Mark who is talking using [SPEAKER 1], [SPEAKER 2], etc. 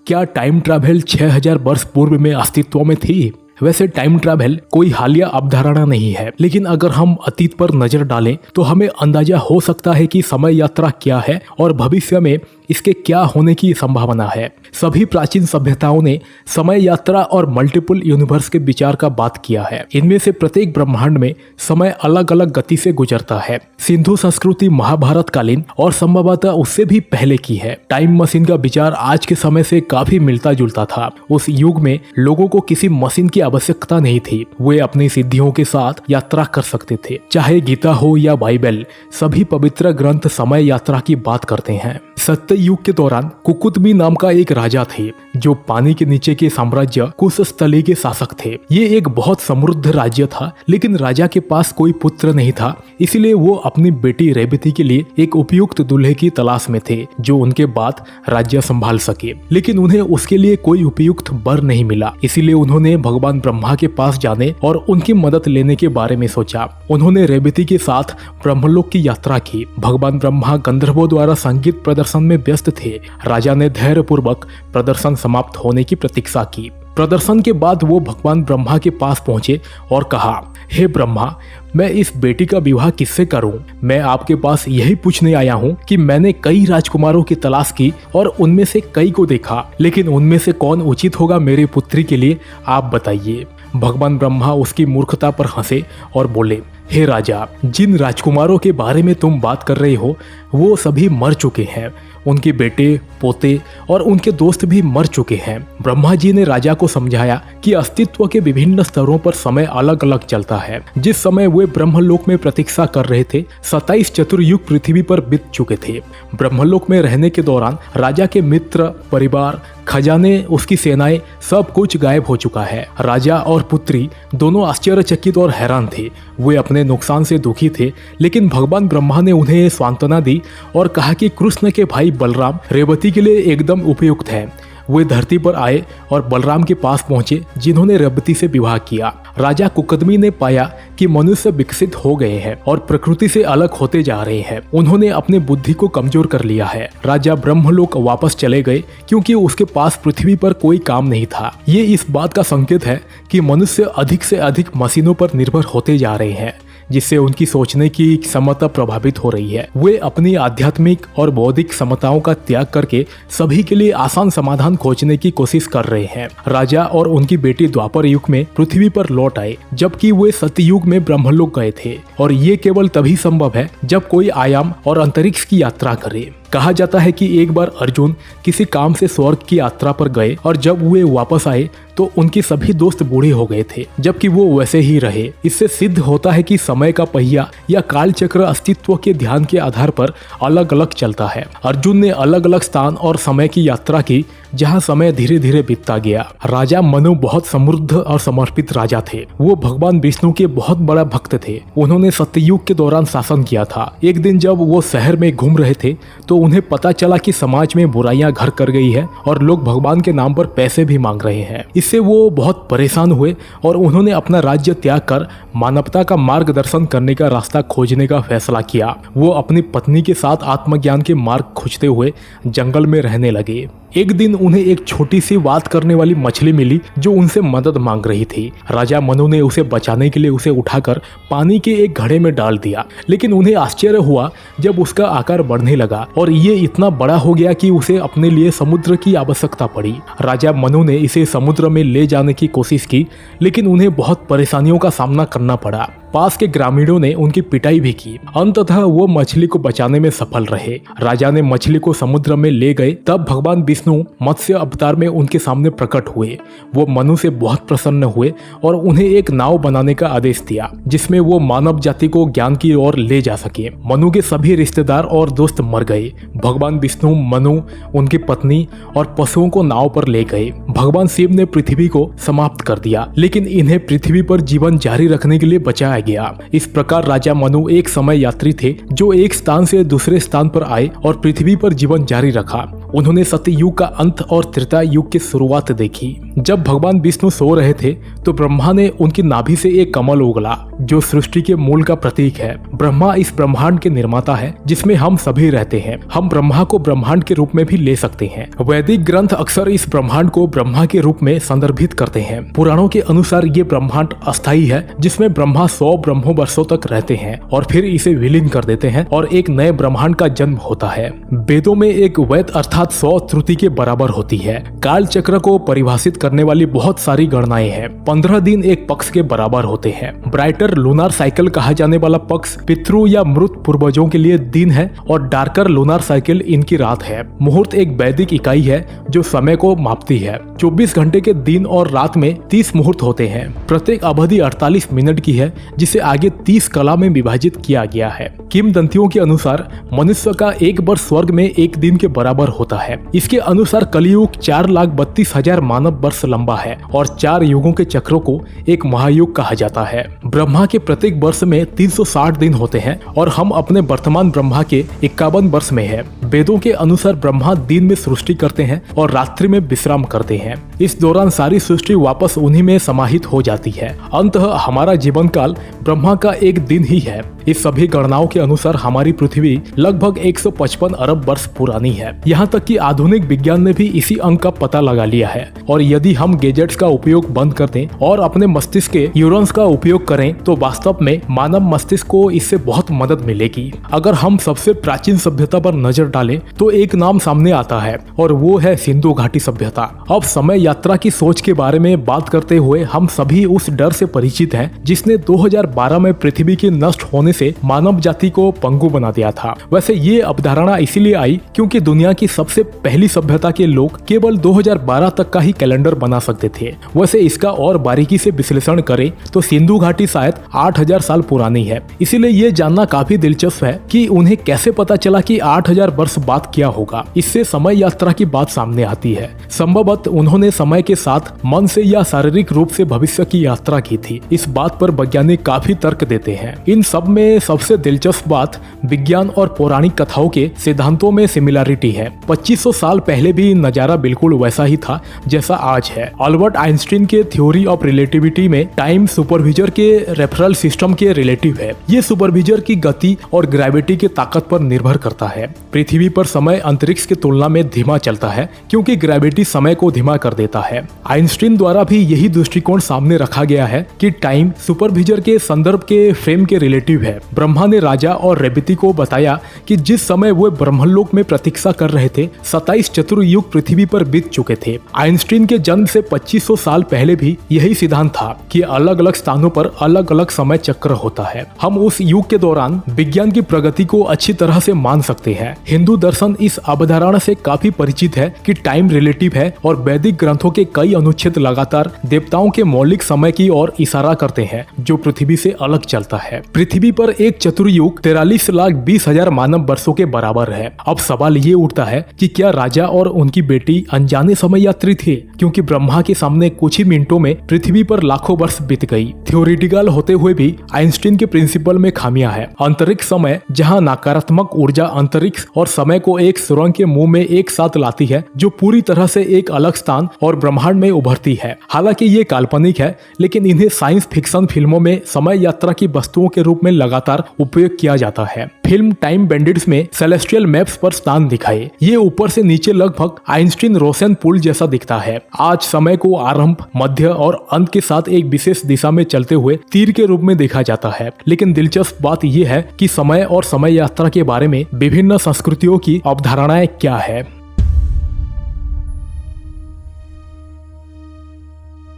[SPEAKER 1] क्या time travel 6000 वर्ष पूर्व में अस्तित्व में थी? वैसे टाइम ट्रैवल कोई हालिया अवधारणा नहीं है, लेकिन अगर हम अतीत पर नजर डालें तो हमें अंदाजा हो सकता है कि समय यात्रा क्या है और भविष्य में इसके क्या होने की संभावना है। सभी प्राचीन सभ्यताओं ने समय यात्रा और मल्टीपल यूनिवर्स के विचार का बात किया है। इनमें से प्रत्येक ब्रह्मांड में समय अलग अलग गति से गुजरता है। सिंधु संस्कृति महाभारत कालीन और संभवतः उससे भी पहले की है। टाइम मशीन का विचार आज के समय से काफी मिलता जुलता था। उस युग में लोगों को किसी मशीन की आवश्यकता नहीं थी, वे अपनी सिद्धियों के साथ यात्रा कर सकते थे। चाहे गीता हो या बाइबल, सभी पवित्र ग्रंथ समय यात्रा की बात करते हैं। सत्य युग के दौरान कुकुतमी नाम का एक राजा थे जो पानी के नीचे के साम्राज्य कुशस्थली के शासक थे। ये एक बहुत समृद्ध राज्य था, लेकिन राजा के पास कोई पुत्र नहीं था, इसलिए वो अपनी बेटी रेवती के लिए एक उपयुक्त दूल्हे की तलाश में थे जो उनके बाद राज्य संभाल सके। लेकिन उन्हें उसके लिए कोई उपयुक्त वर नहीं मिला, इसीलिए उन्होंने भगवान ब्रह्मा के पास जाने और उनकी मदद लेने के बारे में सोचा। उन्होंने रेवती के साथ ब्रह्मलोक की यात्रा की। भगवान ब्रह्मा गंधर्वों द्वारा संगीत प्रदर्शन में व्यस्त थे। राजा ने धैर्य पूर्वक प्रदर्शन समाप्त होने की प्रतीक्षा की। प्रदर्शन के बाद वो भगवान ब्रह्मा के पास पहुंचे और कहा, हे ब्रह्मा, मैं इस बेटी का विवाह किससे करूं? मैं आपके पास यही पूछने आया हूं कि मैंने कई राजकुमारों की तलाश की और उनमें से कई को देखा, लेकिन उनमें से कौन उचित होगा मेरी पुत्री के लिए, आप बताइए। भगवान ब्रह्मा उसकी मूर्खता पर हंसे और बोले, हे राजा, जिन राजकुमारों के बारे में तुम बात कर रहे हो वो सभी मर चुके हैं। उनके बेटे, पोते और उनके दोस्त भी मर चुके हैं। ब्रह्मा जी ने राजा को समझाया कि अस्तित्व के विभिन्न स्तरों पर समय अलग अलग चलता है। जिस समय वे ब्रह्मलोक में प्रतीक्षा कर रहे थे, 27 चतुर्युग पृथ्वी पर बीत चुके थे। ब्रह्मलोक में रहने के दौरान राजा के मित्र, परिवार, खजाने, उसकी सेनाएं, सब कुछ गायब हो चुका है। राजा और पुत्री दोनों आश्चर्यचकित और हैरान थे। वे अपने नुकसान से दुखी थे, लेकिन भगवान ब्रह्मा ने उन्हें सांत्वना दी और कहा कि कृष्ण के भाई बलराम रेवती के लिए एकदम उपयुक्त है। वे धरती पर आए और बलराम के पास पहुंचे, जिन्होंने रेवती से विवाह किया। राजा कुकदमी ने पाया कि मनुष्य विकसित हो गए हैं और प्रकृति से अलग होते जा रहे हैं। उन्होंने अपने बुद्धि को कमजोर कर लिया है। राजा ब्रह्मलोक वापस चले गए क्योंकि उसके पास पृथ्वी पर कोई काम नहीं था। ये इस बात का संकेत है कि मनुष्य अधिक से अधिक मशीनों पर निर्भर होते जा रहे हैं, जिससे उनकी सोचने की क्षमता प्रभावित हो रही है। वे अपनी आध्यात्मिक और बौद्धिक क्षमताओं का त्याग करके सभी के लिए आसान समाधान खोजने की कोशिश कर रहे हैं। राजा और उनकी बेटी द्वापर युग में पृथ्वी पर लौट आए, जबकि वे सतयुग में ब्रह्मलोक गए थे, और ये केवल तभी संभव है जब कोई आयाम और अंतरिक्ष की यात्रा करे। कहा जाता है कि एक बार अर्जुन किसी काम से स्वर्ग की यात्रा पर गए और जब वे वापस आए तो उनके सभी दोस्त बूढ़े हो गए थे, जबकि वो वैसे ही रहे। इससे सिद्ध होता है कि समय का पहिया या काल चक्र अस्तित्व के ध्यान के आधार पर अलग अलग चलता है। अर्जुन ने अलग अलग स्थान और समय की यात्रा की, जहाँ समय धीरे धीरे बीतता गया। राजा मनु बहुत समृद्ध और समर्पित राजा थे। वो भगवान विष्णु के बहुत बड़ा भक्त थे। उन्होंने सत्ययुग के दौरान शासन किया था। एक दिन जब वो शहर में घूम रहे थे तो उन्हें पता चला कि समाज में बुराइयां घर कर गई है और लोग भगवान के नाम पर पैसे भी मांग रहे हैं। इससे वो बहुत परेशान हुए और उन्होंने अपना राज्य त्याग कर मानवता का मार्गदर्शन करने का रास्ता खोजने का फैसला किया। वो अपनी पत्नी के साथ आत्मज्ञान के मार्ग खोजते हुए जंगल में रहने लगे। एक दिन उन्हें एक छोटी सी बात करने वाली मछली मिली जो उनसे मदद मांग रही थी। राजा मनु ने उसे बचाने के लिए उसे उठाकर पानी के एक घड़े में डाल दिया, लेकिन उन्हें आश्चर्य हुआ जब उसका आकार बढ़ने लगा और ये इतना बड़ा हो गया कि उसे अपने लिए समुद्र की आवश्यकता पड़ी। राजा मनु ने इसे समुद्र में ले जाने की कोशिश की, लेकिन उन्हें बहुत परेशानियों का सामना करना पड़ा। पास के ग्रामीणों ने उनकी पिटाई भी की। अंततः वो मछली को बचाने में सफल रहे। राजा ने मछली को समुद्र में ले गए। तब भगवान विष्णु मत्स्य अवतार में उनके सामने प्रकट हुए। वो मनु से बहुत प्रसन्न हुए और उन्हें एक नाव बनाने का आदेश दिया, जिसमें वो मानव जाति को ज्ञान की ओर ले जा सके। मनु के सभी रिश्तेदार और दोस्त मर गए। भगवान विष्णु, मनु, उनकी पत्नी और पशुओं को नाव पर ले गए। भगवान शिव ने पृथ्वी को समाप्त कर दिया, लेकिन इन्हें पृथ्वी पर जीवन जारी रखने के लिए बचाया गया। इस प्रकार राजा मनु एक समय यात्री थे जो एक स्थान से दूसरे स्थान पर आए और पृथ्वी पर जीवन जारी रखा। उन्होंने सत्ययुग का अंत और त्रेता युग की शुरुआत देखी। जब भगवान विष्णु सो रहे थे तो ब्रह्मा ने उनकी नाभि से एक कमल उगला जो सृष्टि के मूल का प्रतीक है। ब्रह्मा इस ब्रह्मांड के निर्माता है जिसमें हम सभी रहते हैं। हम ब्रह्मा को ब्रह्मांड के रूप में भी ले सकते हैं। वैदिक ग्रंथ अक्सर इस ब्रह्मांड को ब्रह्मा के रूप में संदर्भित करते हैं। पुराणों के अनुसार ये ब्रह्मांड अस्थायी है जिसमें ब्रह्मा 100 ब्रह्मो वर्षों तक रहते हैं और फिर इसे विलीन कर देते हैं और एक नए ब्रह्मांड का जन्म होता है। वेदों में एक वैद अर्थात 100 त्रुटि के बराबर होती है। काल चक्र को परिभाषित करने वाली बहुत सारी गणनाएं हैं। 15 दिन एक पक्ष के बराबर होते हैं। ब्राइटर लूनार साइकिल कहा जाने वाला पक्ष पितृ या मृत पूर्वजों के लिए दिन है और डार्कर लूनार साइकिल इनकी रात है। मुहूर्त एक वैदिक इकाई है जो समय को मापती है। 24 घंटे के दिन और रात में 30 मुहूर्त होते हैं। प्रत्येक अवधि 48 मिनट की है जिसे आगे 30 कला में विभाजित किया गया है। किंवदंतियों के अनुसार मनुष्य का एक वर्ष स्वर्ग में एक दिन के बराबर होता है। इसके अनुसार कलियुग 4,32,000 मानव वर्ष लंबा है और 4 युगों के चक्रों को एक महायुग कहा जाता है। ब्रह्मा के प्रत्येक वर्ष में 360 दिन होते हैं और हम अपने वर्तमान ब्रह्मा के 51 वर्ष में है। वेदों के अनुसार ब्रह्मा दिन में सृष्टि करते हैं और रात्रि में विश्राम करते हैं। इस दौरान सारी सृष्टि वापस उन्हीं में समाहित हो जाती है। अंततः हमारा जीवन काल ब्रह्मा का एक दिन ही है। इस सभी गणनाओं के अनुसार हमारी पृथ्वी लगभग 155 अरब वर्ष पुरानी है। यहाँ तक कि आधुनिक विज्ञान ने भी इसी अंक का पता लगा लिया है। और यदि हम गैजेट्स का उपयोग बंद कर दें और अपने मस्तिष्क के न्यूरॉन्स का उपयोग करें तो वास्तव में मानव मस्तिष्क को इससे बहुत मदद मिलेगी। अगर हम सबसे प्राचीन सभ्यता पर नजर डालें तो एक नाम सामने आता है और वो है सिंधु घाटी सभ्यता। अब समय यात्रा की सोच के बारे में बात करते हुए हम सभी उस डर से परिचित हैं जिसने 2012 में पृथ्वी के नष्ट होने से मानव जाति को पंगु बना दिया था। वैसे ये अवधारणा इसीलिए आई क्योंकि दुनिया की सबसे पहली सभ्यता के लोग केवल 2012 तक का ही कैलेंडर बना सकते थे। वैसे इसका और बारीकी से विश्लेषण करें तो सिंधु घाटी शायद 8000 साल पुरानी है। इसीलिए ये जानना काफी दिलचस्प है कि उन्हें कैसे पता चला कि 8000 वर्ष बाद क्या होगा। इससे समय यात्रा की बात सामने आती है। संभवतः उन्होंने समय के साथ मन से या शारीरिक रूप से भविष्य की यात्रा की थी। इस बात पर वैज्ञानिक काफी तर्क देते हैं। इन सब में सबसे दिलचस्प बात विज्ञान और पौराणिक कथाओं के सिद्धांतों में सिमिलरिटी है। 2500 साल पहले भी नजारा बिल्कुल वैसा ही था जैसा आज है। अल्बर्ट आइंस्टीन के थ्योरी ऑफ रिलेटिविटी में टाइम सुपरविजर के रेफरल सिस्टम के रिलेटिव है। ये सुपरविजर की गति और ग्रेविटी की ताकत पर निर्भर करता है। पृथ्वी पर समय अंतरिक्ष की तुलना में धीमा चलता है क्योंकि ग्रेविटी समय को धीमा कर देता है। आइंस्टीन द्वारा भी यही दृष्टिकोण सामने रखा गया है कि टाइम सुपरविजर के संदर्भ के फ्रेम के रिलेटिव है। ब्रह्मा ने राजा और रेवती को बताया कि जिस समय वो ब्रह्मलोक में प्रतीक्षा कर रहे थे 27 चतुर्युग पृथ्वी पर बीत चुके थे। आइंस्टीन के जन्म से 2500 साल पहले भी यही सिद्धांत था कि अलग अलग स्थानों पर अलग अलग समय चक्र होता है। हम उस युग के दौरान विज्ञान की प्रगति को अच्छी तरह से मान सकते हैं। हिंदू दर्शन इस अवधारणा से काफी परिचित है कि टाइम रिलेटिव है और वैदिक ग्रंथों के कई अनुच्छेद लगातार देवताओं के मौलिक समय की ओर इशारा करते हैं जो पृथ्वी से अलग चलता है। पृथ्वी पर एक चतुर्युग 43,20,000 मानव वर्षों के बराबर है। अब सवाल ये उठता है कि क्या राजा और उनकी बेटी अनजाने समय यात्री थे, क्योंकि ब्रह्मा के सामने कुछ ही मिनटों में पृथ्वी पर लाखों वर्ष बीत गई। थ्योरेटिकल होते हुए भी आइंस्टीन के प्रिंसिपल में खामियां है। अंतरिक्ष समय जहां नकारात्मक ऊर्जा अंतरिक्ष और समय को एक सुरंग के मुंह में एक साथ लाती है जो पूरी तरह से एक अलग स्थान और ब्रह्मांड में उभरती है। हालांकि ये काल्पनिक है लेकिन इन्हें साइंस फिक्शन फिल्मों में समय यात्रा की वस्तुओं के रूप में लगातार उपयोग किया जाता है। फिल्म टाइम बैंडिट्स में सेलेस्टियल मैप्स पर स्थान दिखाए। ये ऊपर से नीचे लगभग आइंस्टीन रोसेन पुल जैसा दिखता है। आज समय को आरंभ, मध्य और अंत के साथ एक विशेष दिशा में चलते हुए तीर के रूप में देखा जाता है। लेकिन दिलचस्प बात यह है कि समय और समय यात्रा के बारे में विभिन्न संस्कृतियों की अवधारणाएं क्या है।